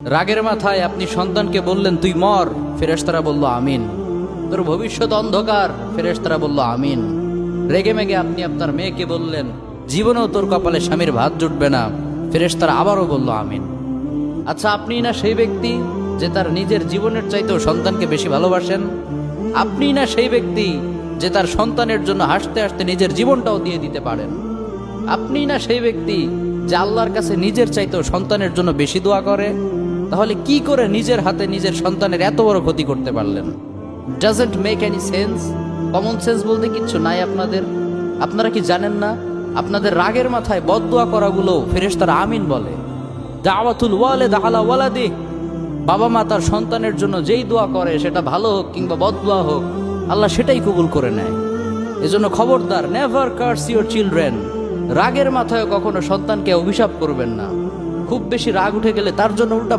রাগের মাথায় আপনি সন্তানকে বললেন তুই মর, ফেরেশতারা বলল আমিন। তোর ভবিষ্যৎ অন্ধকার, ফেরেশতারা বলল আমিন। রেগে মেগে আপনি আপনার মেয়েকে বললেন জীবনেও তোর কপালে স্বামীর ভাত জুটবে না, ফেরেশতারা আবারও বলল আমিন। আচ্ছা, আপনি না সেই ব্যক্তি যে তার নিজের জীবনের চাইতেও সন্তানকে বেশি ভালোবাসেন? আপনি না সেই ব্যক্তি যে তার সন্তানের জন্য হাসতে হাসতে নিজের জীবনটাও দিয়ে দিতে পারেন? আপনি না সেই ব্যক্তি যে আল্লাহর কাছে নিজের চাইতেও সন্তানের জন্য বেশি দোয়া করে? তাহলে কি করে নিজের হাতে নিজের সন্তানের এত বড় ক্ষতি করতে পারলেন? Doesn't make any sense. Common sense বলতে কিচ্ছু নাই আপনাদের? আপনারা কি জানেন না আপনাদের রাগের মাথায় বদদোয়া করাগুলো ফেরেশতারা আমিন বলে? দাওয়াতুল ওয়ালিদ আলা ওয়ালাদি, বাবা মা তার সন্তানের জন্য যেই দোয়া করে সেটা ভালো হোক কিংবা বদদোয়া হোক, আল্লাহ সেটাই কবুল করে নেয়। এজন্য খবরদার, নেভার কার্স ইউর চিলড্রেন। রাগের মাথায় কখনো সন্তানকে অভিশাপ করবেন না। খুব বেশি রাগ উঠে গেলে তার জন্য উল্টা